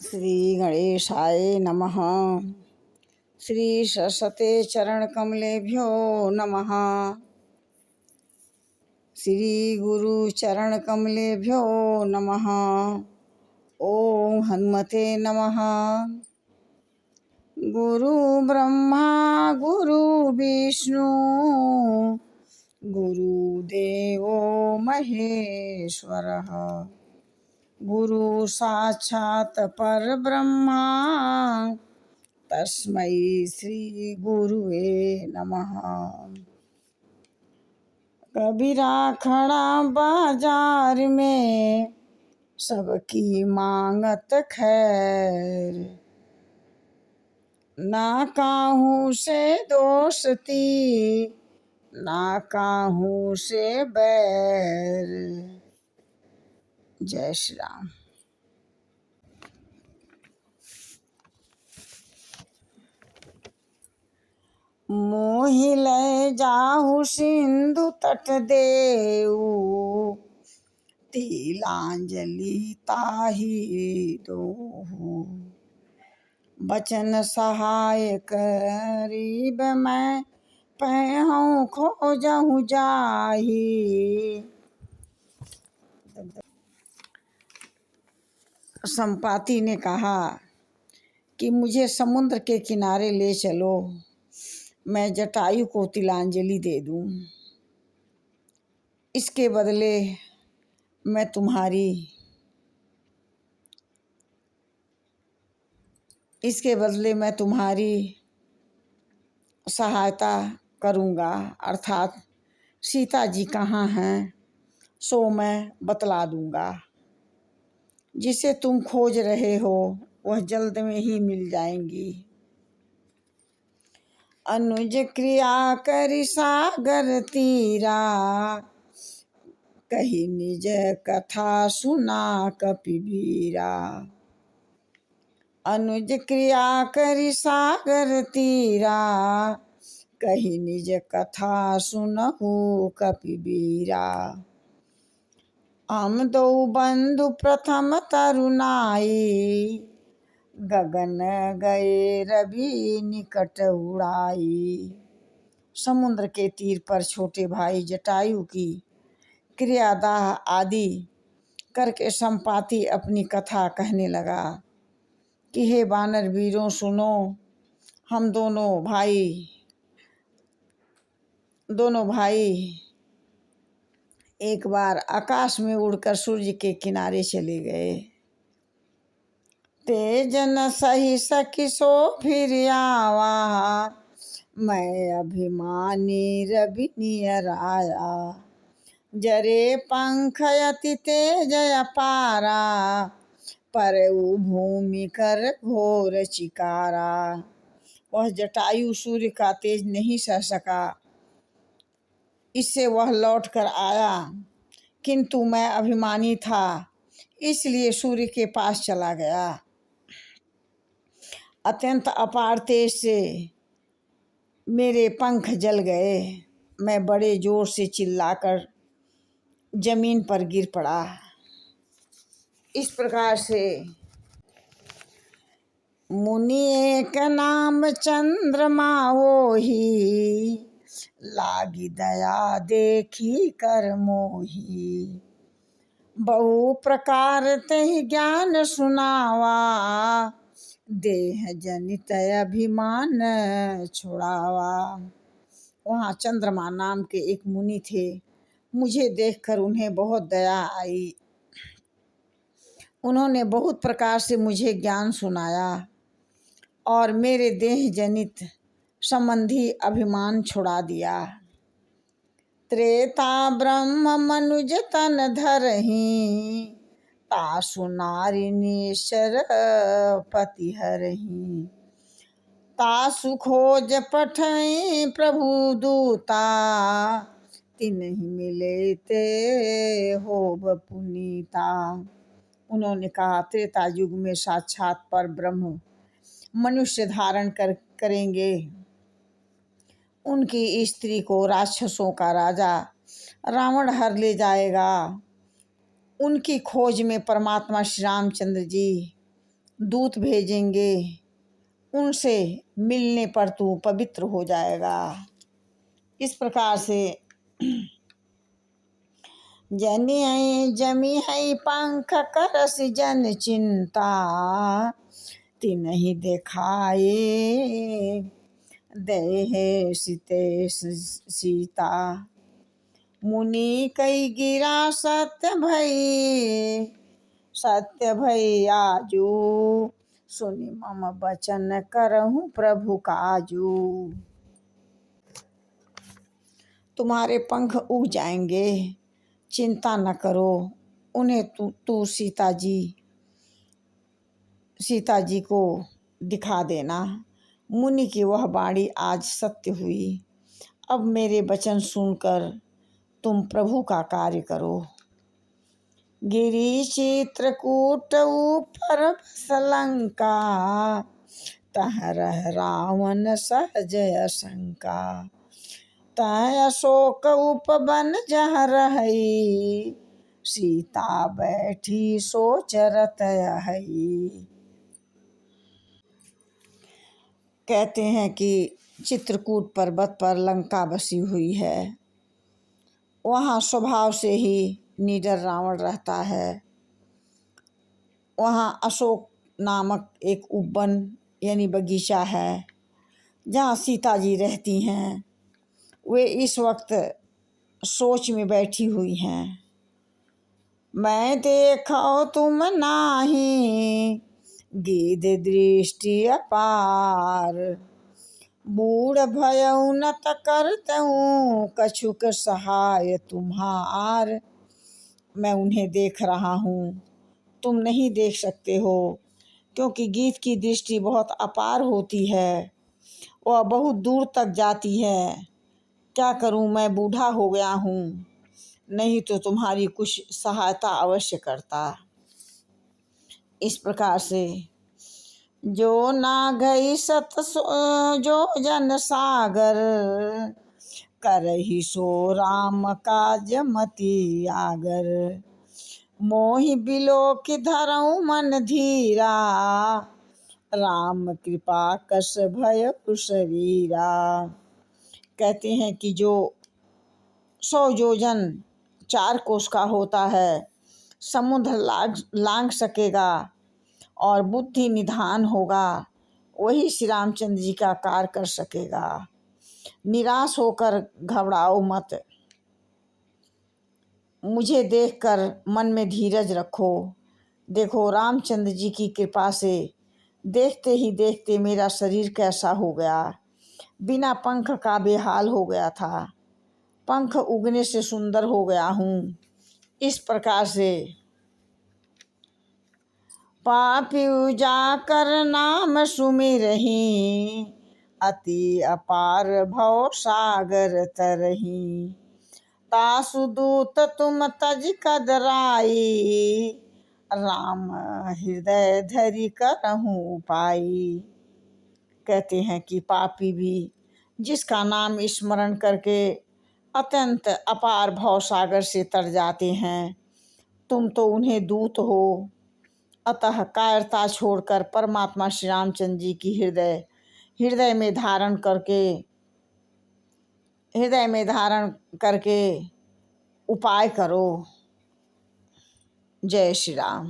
श्री गणेशाय नमः। श्री सरस्वते चरण कमलेभ्यो नमः। श्री गुरु चरण कमलेभ्यो नमः। ओम हनुमते नमः। गुरु ब्रह्मा गुरु विष्णु गुरुदेवो महेश्वरः। गुरु साक्षात् परब्रह्मा तस्मै श्री गुरुवे नमः। कबीरा खड़ा बाजार में सबकी मांगत खैर, ना काहू से दोस्ती ना काहू से बैर। जय श्री राम। मोहि ले जाहु सिंधु तट देऊ, तिलांजलि ताहि दोहु। बचन सहाय करीब मैं पैहूँ खोजहु जाहि। संपाति ने कहा कि मुझे समुद्र के किनारे ले चलो, मैं जटायु को तिलांजलि दे दूं। इसके बदले मैं तुम्हारी सहायता करूंगा, अर्थात सीता जी कहाँ हैं सो मैं बतला दूंगा। जिसे तुम खोज रहे हो वह जल्द में ही मिल जाएंगी। अनुज क्रिया करि सागर तीरा, कही निज कथा सुना कपिबीरा। अनुज क्रिया करि सागर तीरा, कही निज कथा सुनहु कपिबीरा। हम दो बंधु प्रथम तरुणाई, गगन गए रवि निकट उड़ाई। समुद्र के तीर पर छोटे भाई जटायु की क्रियादाह आदि करके संपाति अपनी कथा कहने लगा कि हे वानर वीरों सुनो, हम दोनों भाई एक बार आकाश में उड़कर सूर्य के किनारे चले गए। तेज न सही सकी सो फिर आवा, मैं अभिमानी रवि नियर आया। जरे पंख अति तेज अपारा, पर भूमि कर घोर चिकारा। वह जटायु सूर्य का तेज नहीं सह सका, इससे वह लौट कर आया, किंतु मैं अभिमानी था इसलिए सूर्य के पास चला गया। अत्यंत अपार तेज से मेरे पंख जल गए। मैं बड़े जोर से चिल्लाकर जमीन पर गिर पड़ा। इस प्रकार से मुनि एक नाम चंद्रमा ओहि, लागी दया देखी कर मोही। बहु प्रकार तहि ज्ञान सुनावा, देह जनित अभिमान छुड़ावा। वहाँ चंद्रमा नाम के एक मुनि थे। मुझे देखकर उन्हें बहुत दया आई। उन्होंने बहुत प्रकार से मुझे ज्ञान सुनाया और मेरे देह जनित संबंधी अभिमान छुड़ा दिया। त्रेता ब्रह्म मनुज तन धरहि, तासु नारी निश्चर पति हरहि। तासु खोज पठई प्रभु दूता, तिन्हि मिले ते होब पुनीता। उन्होंने कहा त्रेता युग में साक्षात पर ब्रह्म मनुष्य धारण करेंगे। उनकी स्त्री को राक्षसों का राजा रावण हर ले जाएगा। उनकी खोज में परमात्मा श्री रामचंद्र जी दूत भेजेंगे, उनसे मिलने पर तू पवित्र हो जाएगा। इस प्रकार से जनी है जमी है पंख करस जन चिंता, तिन्हि देखाए देह सीते सीता। मुनि कई गिरा सत्य भई आजू, सुनि मम बचन करहूँ प्रभु काजू। तुम्हारे पंख उग जाएंगे, चिंता न करो। उन्हें तू सीता जी को दिखा देना। मुनि की वह वाणी आज सत्य हुई। अब मेरे वचन सुनकर तुम प्रभु का कार्य करो। गिरि चित्रकूट ऊपर बस लंका, तह रह रावण सहजय शंका। तह अशोक उपवन जहाँ रही, सीता बैठी सोच रत हई। कहते हैं कि चित्रकूट पर्वत पर लंका बसी हुई है। वहाँ स्वभाव से ही निडर रावण रहता है। वहाँ अशोक नामक एक उपवन यानी बगीचा है, जहाँ सीता जी रहती हैं। वे इस वक्त सोच में बैठी हुई हैं। मैं देखो तुम नाही, गिद्ध दृष्टि अपार। बूढ़ भयउ न त करतऊँ, कछुक सहाय तुम्हार। मैं उन्हें देख रहा हूँ, तुम नहीं देख सकते हो, क्योंकि गीत की दृष्टि बहुत अपार होती है, वह बहुत दूर तक जाती है। क्या करूं, मैं बूढ़ा हो गया हूँ, नहीं तो तुम्हारी कुछ सहायता अवश्य करता। इस प्रकार से जो ना गई सत जो जन सागर, करही सो राम काज मति आगर। मोहि बिलोक धरऊँ मन धीरा, राम कृपा कस भयउ शरीरा। कहते हैं कि जो 100 योजन 4 कोस का होता है, समुद्र लांघ सकेगा और बुद्धि निधान होगा, वही श्री रामचंद्र जी का कार्य कर सकेगा। निराश होकर घबराओ मत, मुझे देखकर मन में धीरज रखो। देखो रामचंद्र जी की कृपा से देखते ही देखते मेरा शरीर कैसा हो गया, बिना पंख का बेहाल हो गया था, पंख उगने से सुंदर हो गया हूँ। इस प्रकार से पापी जाकर नाम सुमिरहि, अति अपार भव सागर तरहि। तासु दूत तुम तज कदराई, राम हृदय धरि करहूँ उपाई। कहते हैं कि पापी भी जिसका नाम स्मरण करके अत्यंत अपार भव सागर से तर जाते हैं, तुम तो उन्हें दूत हो। अतः कायरता छोड़कर परमात्मा श्री रामचंद्र जी की हृदय में धारण करके उपाय करो। जय श्री राम।